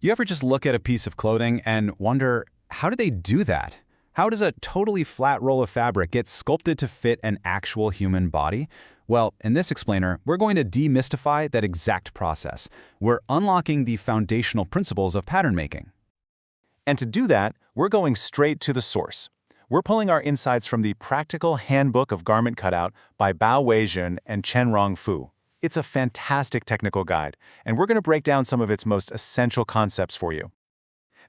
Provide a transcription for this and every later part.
You ever just look at a piece of clothing and wonder, how do they do that? How does a totally flat roll of fabric get sculpted to fit an actual human body? Well, in this explainer, we're going to demystify that exact process. We're unlocking the foundational principles of pattern making. And to do that, we're going straight to the source. We're pulling our insights from the Practical Handbook of Garment Cutout by Bao Weijun and Chen-Rong Fu. It's a fantastic technical guide, and we're going to break down some of its most essential concepts for you.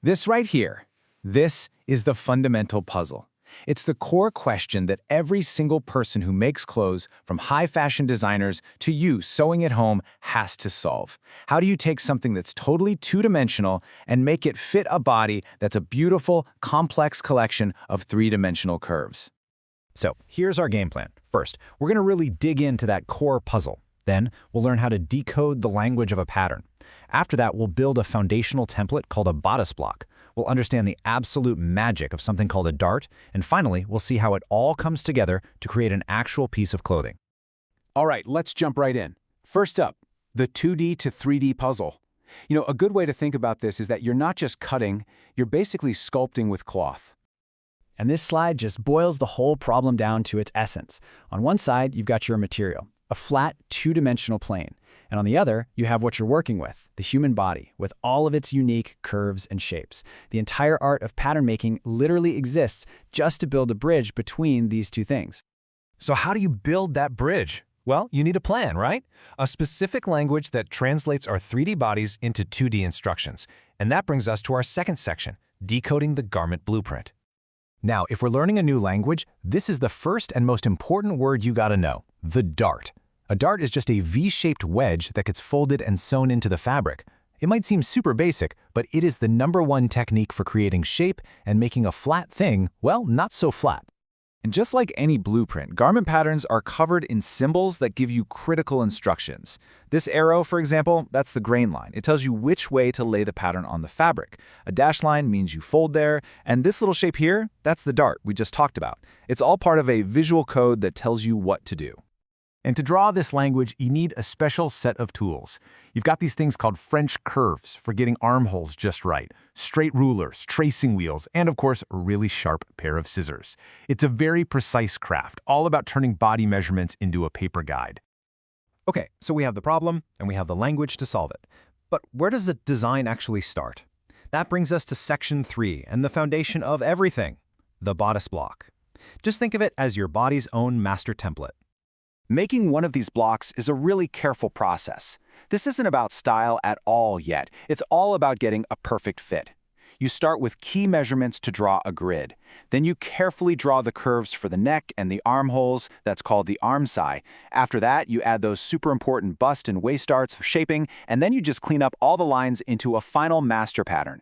This right here, this is the fundamental puzzle. It's the core question that every single person who makes clothes, from high-fashion designers to you sewing at home, has to solve. How do you take something that's totally two-dimensional and make it fit a body that's a beautiful, complex collection of three-dimensional curves? So here's our game plan. First, we're going to really dig into that core puzzle. Then, we'll learn how to decode the language of a pattern. After that, we'll build a foundational template called a bodice block. We'll understand the absolute magic of something called a dart, and finally, we'll see how it all comes together to create an actual piece of clothing. All right, let's jump right in. First up, the 2D to 3D puzzle. A good way to think about this is that you're not just cutting, you're basically sculpting with cloth. And this slide just boils the whole problem down to its essence. On one side, you've got your material, a flat, two-dimensional plane. And on the other, you have what you're working with, the human body, with all of its unique curves and shapes. The entire art of pattern making literally exists just to build a bridge between these two things. So how do you build that bridge? Well, you need a plan, right? A specific language that translates our 3D bodies into 2D instructions. And that brings us to our second section, decoding the garment blueprint. Now, if we're learning a new language, this is the first and most important word you gotta know, the dart. A dart is just a V-shaped wedge that gets folded and sewn into the fabric. It might seem super basic, but it is the #1 technique for creating shape and making a flat thing, well, not so flat. And just like any blueprint, garment patterns are covered in symbols that give you critical instructions. This arrow, for example, that's the grain line. It tells you which way to lay the pattern on the fabric. A dash line means you fold there, and this little shape here, that's the dart we just talked about. It's all part of a visual code that tells you what to do. And to draw this language, you need a special set of tools. You've got these things called French curves for getting armholes just right, straight rulers, tracing wheels, and of course, a really sharp pair of scissors. It's a very precise craft, all about turning body measurements into a paper guide. Okay, so we have the problem, and we have the language to solve it. But where does the design actually start? That brings us to section 3 and the foundation of everything, the bodice block. Just think of it as your body's own master template. Making one of these blocks is a really careful process. This isn't about style at all yet. It's all about getting a perfect fit. You start with key measurements to draw a grid. Then you carefully draw the curves for the neck and the armholes, that's called the armscye. After that, you add those super important bust and waist darts for shaping, and then you just clean up all the lines into a final master pattern.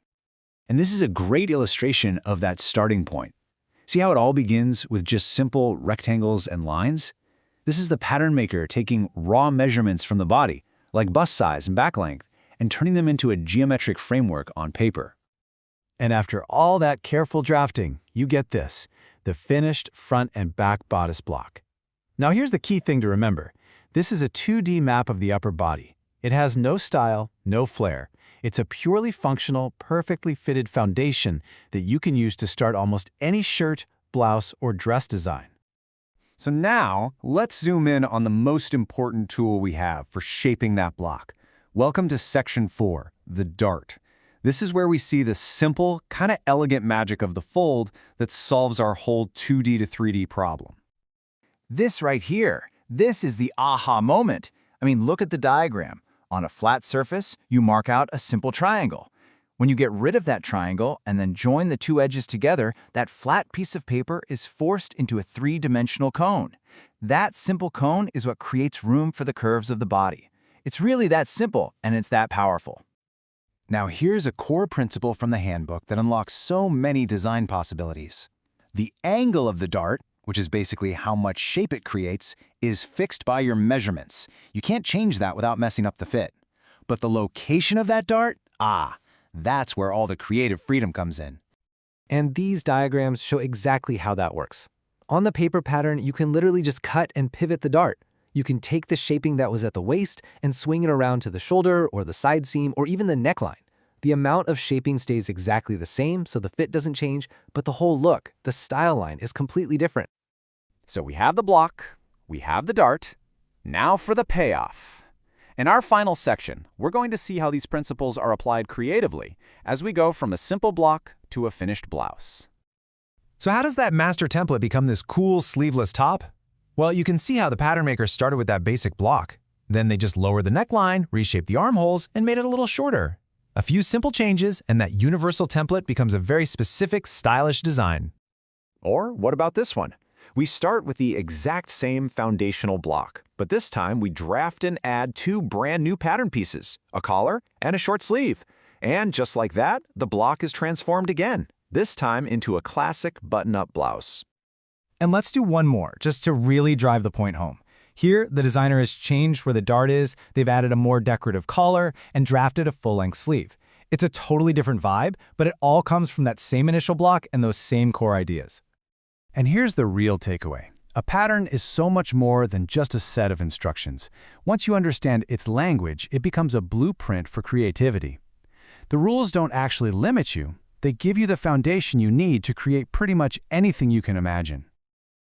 And this is a great illustration of that starting point. See how it all begins with just simple rectangles and lines? This is the pattern maker taking raw measurements from the body, like bust size and back length, and turning them into a geometric framework on paper. And after all that careful drafting, you get this, the finished front and back bodice block. Now here's the key thing to remember. This is a 2D map of the upper body. It has no style, no flair. It's a purely functional, perfectly fitted foundation that you can use to start almost any shirt, blouse, or dress design. So now, let's zoom in on the most important tool we have for shaping that block. Welcome to section 4, the dart. This is where we see the simple, kind of elegant magic of the fold that solves our whole 2D to 3D problem. This right here, this is the aha moment. I mean, look at the diagram. On a flat surface, you mark out a simple triangle. When you get rid of that triangle and then join the two edges together, that flat piece of paper is forced into a three-dimensional cone. That simple cone is what creates room for the curves of the body. It's really that simple, and it's that powerful. Now here's a core principle from the handbook that unlocks so many design possibilities. The angle of the dart, which is basically how much shape it creates, is fixed by your measurements. You can't change that without messing up the fit. But the location of that dart, that's where all the creative freedom comes in. And these diagrams show exactly how that works. On the paper pattern, you can literally just cut and pivot the dart. You can take the shaping that was at the waist and swing it around to the shoulder or the side seam or even the neckline. The amount of shaping stays exactly the same, so the fit doesn't change, but the whole look, the style line, is completely different. So we have the block, we have the dart. Now for the payoff. In our final section, we're going to see how these principles are applied creatively as we go from a simple block to a finished blouse. So how does that master template become this cool sleeveless top? Well, you can see how the pattern maker started with that basic block. Then they just lowered the neckline, reshaped the armholes, and made it a little shorter. A few simple changes, and that universal template becomes a very specific, stylish design. Or what about this one? We start with the exact same foundational block, but this time we draft and add two brand new pattern pieces, a collar and a short sleeve. And just like that, the block is transformed again, this time into a classic button-up blouse. And let's do one more, just to really drive the point home. Here, the designer has changed where the dart is, they've added a more decorative collar, and drafted a full-length sleeve. It's a totally different vibe, but it all comes from that same initial block and those same core ideas. And here's the real takeaway. A pattern is so much more than just a set of instructions. Once you understand its language, it becomes a blueprint for creativity. The rules don't actually limit you. They give you the foundation you need to create pretty much anything you can imagine.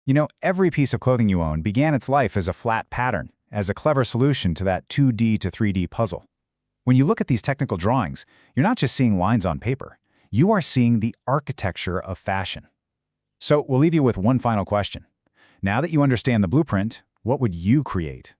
You know, every piece of clothing you own began its life as a flat pattern, as a clever solution to that 2D to 3D puzzle. When you look at these technical drawings, you're not just seeing lines on paper. You are seeing the architecture of fashion. So we'll leave you with one final question. Now that you understand the blueprint, what would you create?